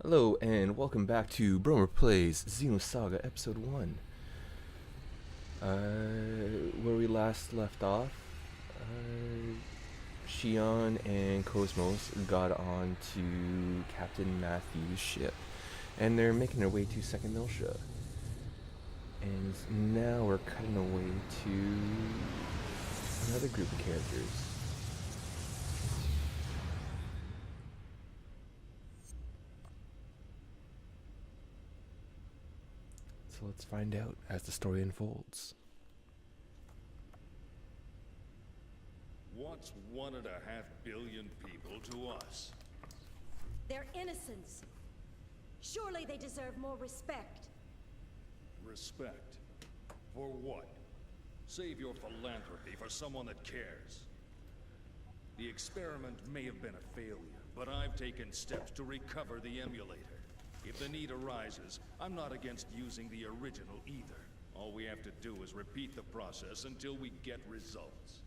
Hello and welcome back to Brohmyr Plays Xenosaga Episode 1. Where we last left off, Shion and Cosmos got on to Captain Matthew's ship, and they're making their way to Second Miltia. And now we're cutting away to another group of characters. So let's find out as the story unfolds. What's 1.5 billion people to us? They're innocents. Surely they deserve more respect. Respect? For what? Save your philanthropy for someone that cares. The experiment may have been a failure, but I've taken steps to recover the emulator. If the need arises, I'm not against using the original either. All we have to do is repeat the process until we get results.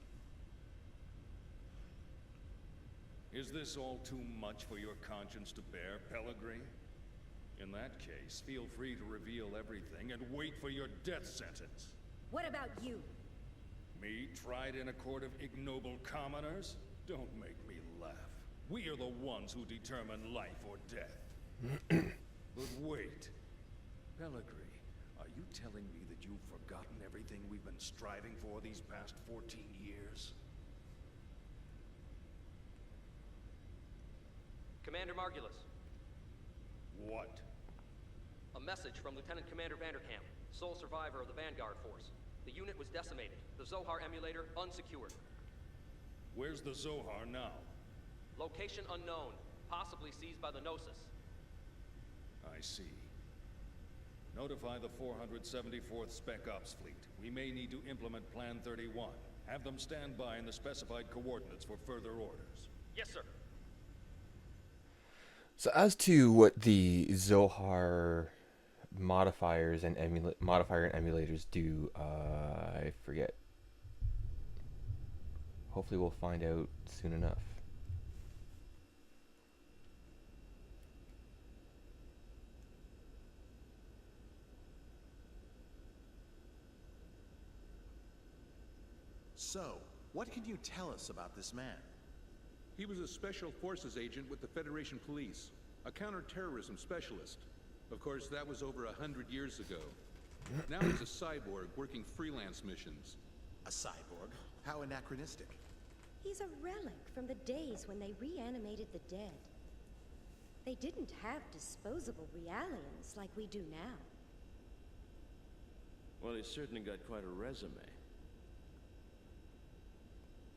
Is this all too much for your conscience to bear, Pellegrini? In that case, feel free to reveal everything and wait for your death sentence. What about you? Me, tried in a court of ignoble commoners? Don't make me laugh. We are the ones who determine life or death. But wait. Pellegrini, are you telling me that you've forgotten everything we've been striving for these past 14 years? Commander Margulis. What? A message from Lieutenant Commander Vanderkamp, sole survivor of the Vanguard Force. The unit was decimated. The Zohar emulator unsecured. Where's the Zohar now? Location unknown, possibly seized by the Gnosis. I see. Notify the 474th Spec Ops Fleet. We may need to implement Plan 31. Have them stand by in the specified coordinates for further orders. Yes, sir. So as to what the Zohar modifiers and modifier and emulators do, I forget. Hopefully we'll find out soon enough. So, what can you tell us about this man? He was a Special Forces agent with the Federation Police, a counter-terrorism specialist. Of course, that was over 100 years ago. Now he's a cyborg working freelance missions. A cyborg? How anachronistic. He's a relic from the days when they reanimated the dead. They didn't have disposable realians like we do now. Well, he's certainly got quite a resume.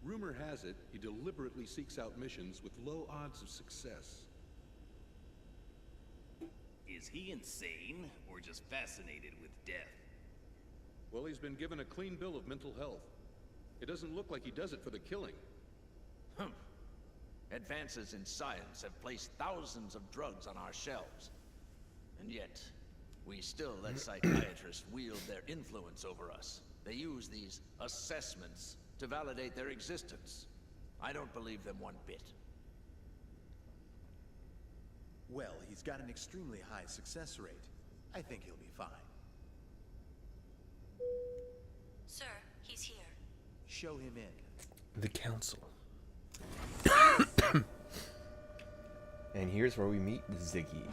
Rumor has it, he deliberately seeks out missions with low odds of success. Is he insane, or just fascinated with death? Well, he's been given a clean bill of mental health. It doesn't look like he does it for the killing. Humph. Advances in science have placed thousands of drugs on our shelves. And yet, we still let psychiatrists wield their influence over us. They use these assessments to validate their existence. I don't believe them one bit. Well, he's got an extremely high success rate. I think he'll be fine. Sir, he's here. Show him in. The Council. And here's where we meet Ziggy.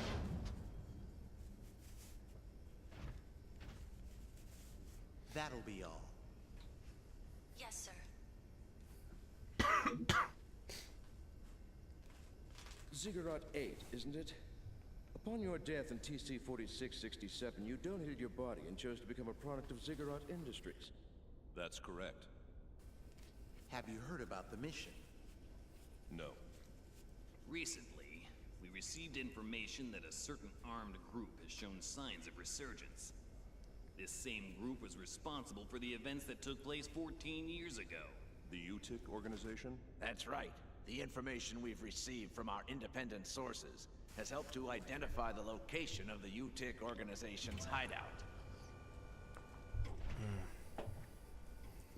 That'll be all. Yes, sir. Ziggurat 8, isn't it? Upon your death in TC-4667, you donated your body and chose to become a product of Ziggurat Industries. That's correct. Have you heard about the mission? No. Recently, we received information that a certain armed group has shown signs of resurgence. This same group was responsible for the events that took place 14 years ago. The UTIC organization? That's right. The information we've received from our independent sources has helped to identify the location of the UTIC organization's hideout.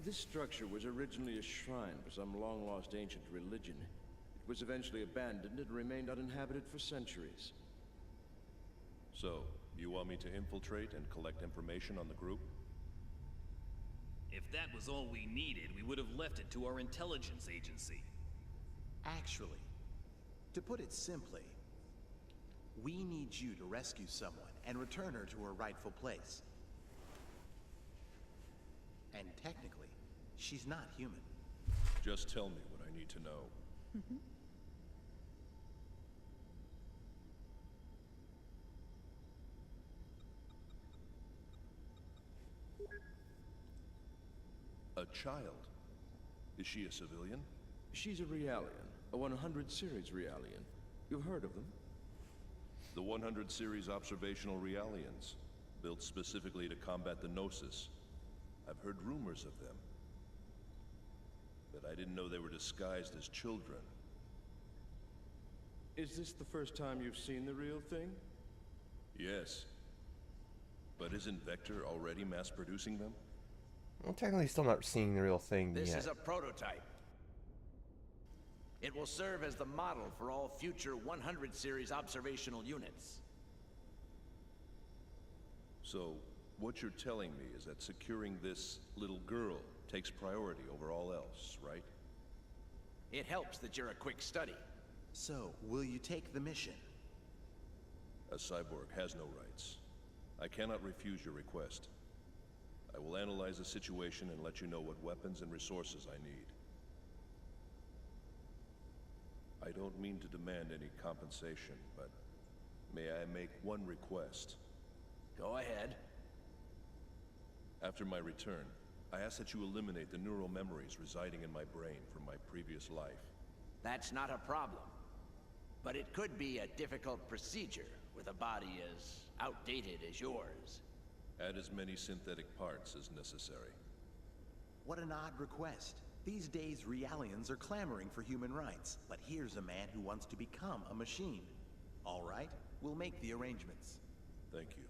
This structure was originally a shrine for some long-lost ancient religion. It was eventually abandoned and remained uninhabited for centuries. So, you want me to infiltrate and collect information on the group? If that was all we needed, we would have left it to our intelligence agency. Actually, to put it simply, we need you to rescue someone and return her to her rightful place. And technically, she's not human. Just tell me what I need to know. A child? Is she a civilian? She's a Realian, a 100 series Realian. You've heard of them? The 100 series observational Realians, built specifically to combat the Gnosis. I've heard rumors of them. But I didn't know they were disguised as children. Is this the first time you've seen the real thing? Yes. But isn't Vector already mass-producing them? Well, technically still not seeing the real thing This yet. is a prototype. It will serve as the model for all future 100 series observational units. So, what you're telling me is that securing this little girl takes priority over all else, right? It helps that you're a quick study. So, will you take the mission? A cyborg has no rights. I cannot refuse your request. I will analyze the situation and let you know what weapons and resources I need. I don't mean to demand any compensation, but may I make one request? Go ahead. After my return, I ask that you eliminate the neural memories residing in my brain from my previous life. That's not a problem. But it could be a difficult procedure with a body as outdated as yours. Add as many synthetic parts as necessary. What an odd request. These days, Realians are clamoring for human rights, but here's a man who wants to become a machine. All right, we'll make the arrangements. Thank you.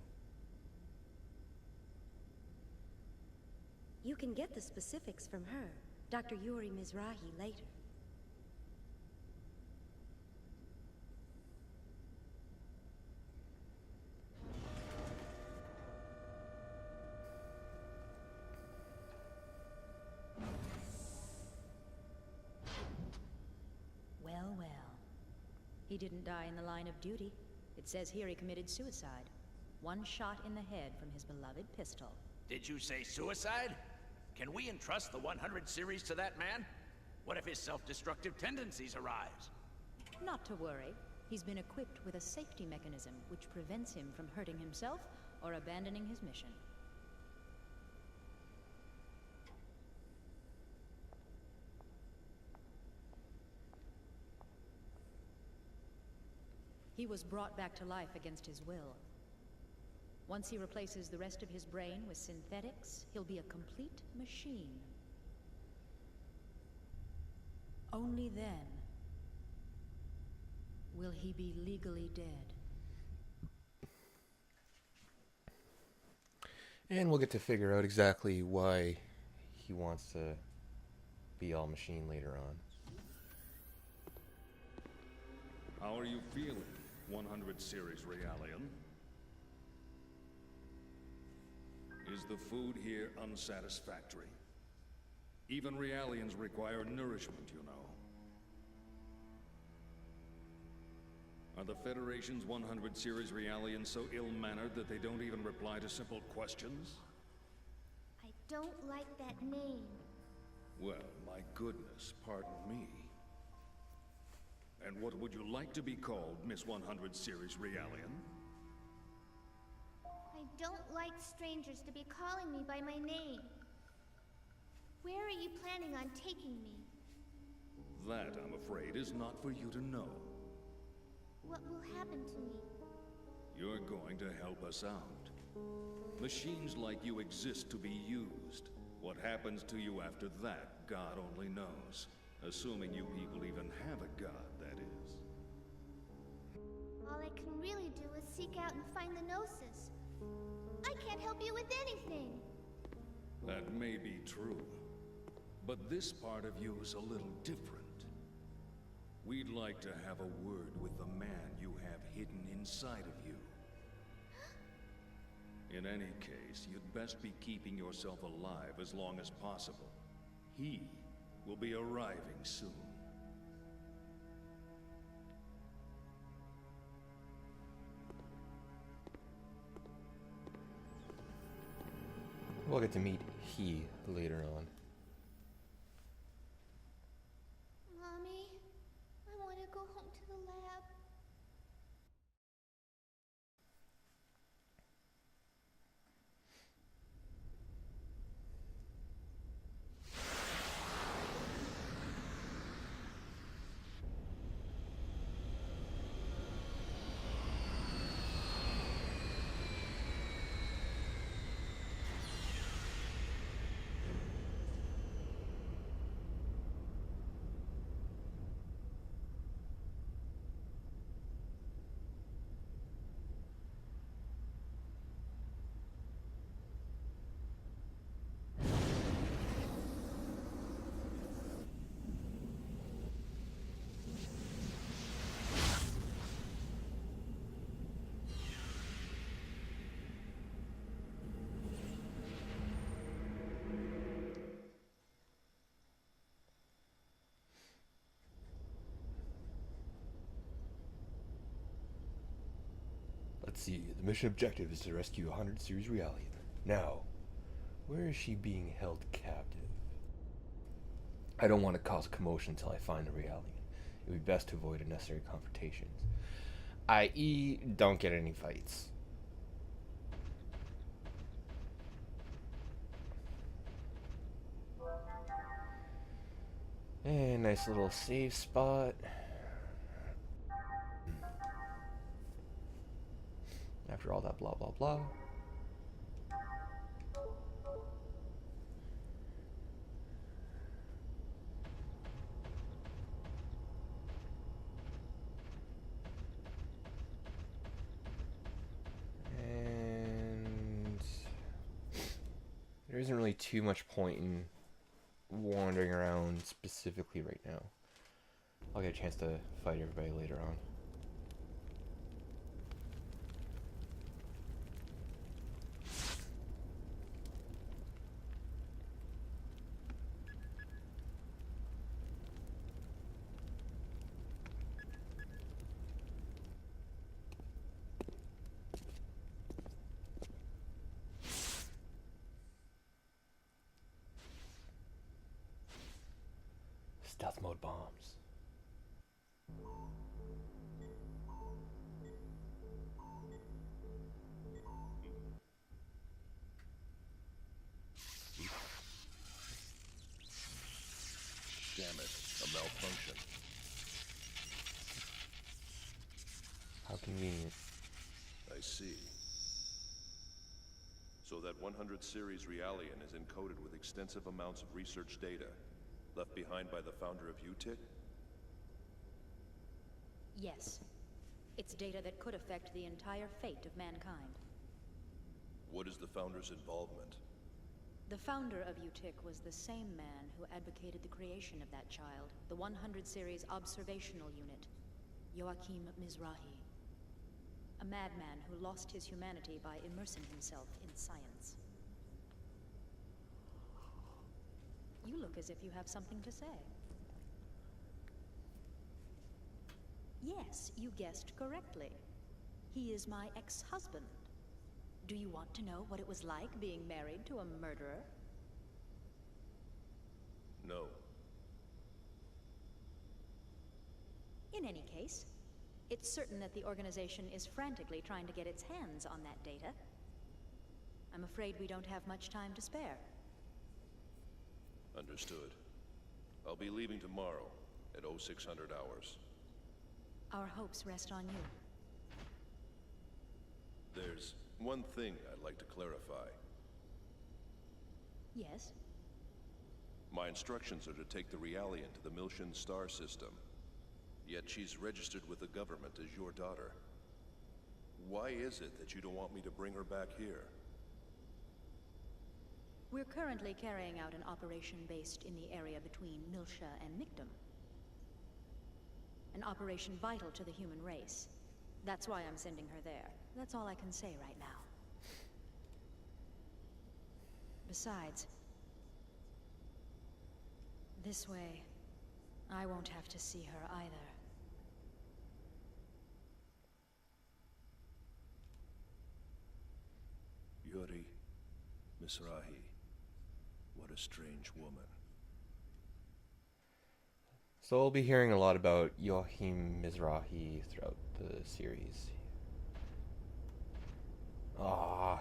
You can get the specifics from her, Dr. Yuri Mizrahi, later. Well, well. He didn't die in the line of duty. It says here he committed suicide. One shot in the head from his beloved pistol. Did you say suicide? Can we entrust the 100 series to that man? What if his self-destructive tendencies arise? Not to worry. He's been equipped with a safety mechanism which prevents him from hurting himself or abandoning his mission. He was brought back to life against his will. Once he replaces the rest of his brain with synthetics, he'll be a complete machine. Only then will he be legally dead. And we'll get to figure out exactly why he wants to be all machine later on. How are you feeling, 100 series Realian? Is the food here unsatisfactory? Even Realians require nourishment, you know. Are the Federation's 100 series Realians so ill-mannered that they don't even reply to simple questions? I don't like that name. Well, my goodness, pardon me. And what would you like to be called, Miss 100 series Realian? I don't like strangers to be calling me by my name. Where are you planning on taking me? That, I'm afraid, is not for you to know. What will happen to me? You're going to help us out. Machines like you exist to be used. What happens to you after that, God only knows. Assuming you people even have a god, that is. All I can really do is seek out and find the Gnosis. I can't help you with anything. That may be true. But this part of you is a little different. We'd like to have a word with the man you have hidden inside of you. In any case, you'd best be keeping yourself alive as long as possible. He will be arriving soon. We'll get to meet he later on. Mommy, I want to go home to the lab. Let's see. The mission objective is to rescue 100 Series Reality. Now, where is she being held captive? I don't want to cause commotion until I find the Reality. It would be best to avoid unnecessary confrontations. I.e., don't get any fights. And nice little save spot. After all that blah blah blah. And there isn't really too much point in wandering around specifically right now. I'll get a chance to fight everybody later on. Stealth mode bombs. Damn it, a malfunction. How convenient. I see. So that 100 series Realian is encoded with extensive amounts of research data, left behind by the founder of UTIC? Yes. It's data that could affect the entire fate of mankind. What is the founder's involvement? The founder of UTIC was the same man who advocated the creation of that child, the 100 Series Observational Unit, Joachim Mizrahi. A madman who lost his humanity by immersing himself in science. You look as if you have something to say. Yes, you guessed correctly. He is my ex-husband. Do you want to know what it was like being married to a murderer? No. In any case, it's certain that the organization is frantically trying to get its hands on that data. I'm afraid we don't have much time to spare. Understood. I'll be leaving tomorrow at 0600 hours. Our hopes rest on you. There's one thing I'd like to clarify. Yes? My instructions are to take the Realian to the Milshan star system. Yet she's registered with the government as your daughter. Why is it that you don't want me to bring her back here? We're currently carrying out an operation based in the area between Milsha and Mictum. An operation vital to the human race. That's why I'm sending her there. That's all I can say right now. Besides, this way, I won't have to see her either. Yuri, Mizrahi, what a strange woman. So we'll be hearing a lot about Joachim Mizrahi throughout the series. Ah,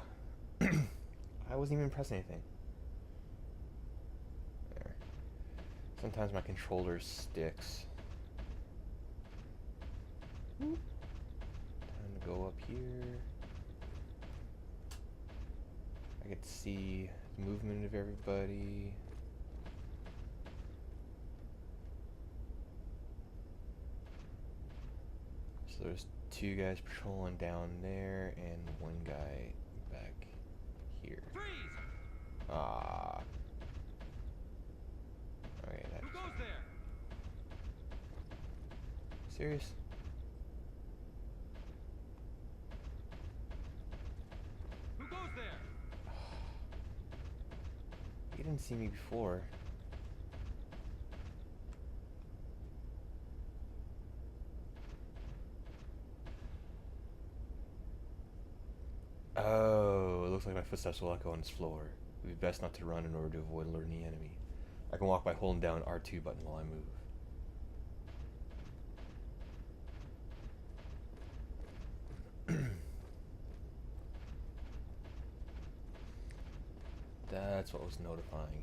I wasn't even pressing anything. There. Sometimes my controller sticks. Time to go up here. I get to see the movement of everybody. So there's two guys patrolling down there and one guy back here. Freeze! Ah. Okay, that's... Who goes there? Serious? Who goes there? You didn't see me before. Oh, it looks like my footsteps will echo on this floor. It would be best not to run in order to avoid alerting the enemy. I can walk by holding down R2 button while I move. That's what was notifying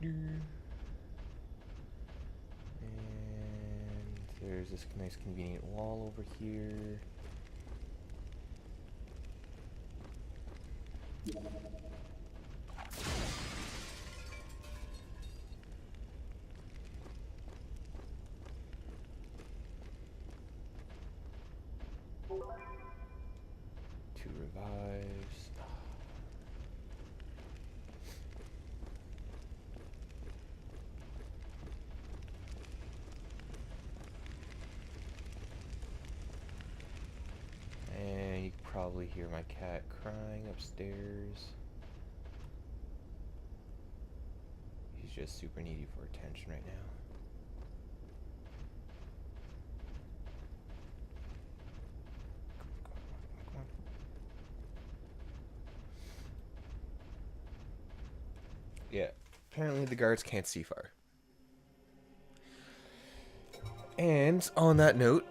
him. And there's this nice convenient wall over here. Two revives. And you can probably hear my cat crying upstairs. He's just super needy for attention right now. Yeah, apparently the guards can't see far. And on that note,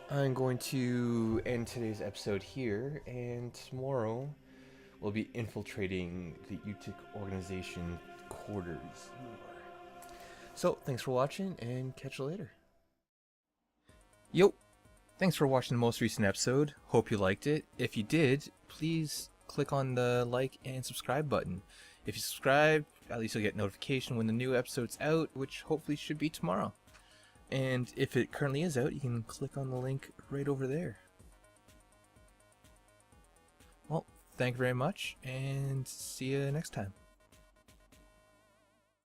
I'm going to end today's episode here, and tomorrow we'll be infiltrating the Utic organization quarters. So, thanks for watching, and catch you later. Yo! Thanks for watching the most recent episode. Hope you liked it. If you did, please click on the like and subscribe button. If you subscribe, at least you'll get notification when the new episode's out, which hopefully should be tomorrow. And if it currently is out, you can click on the link right over there. Well, thank you very much, and see you next time.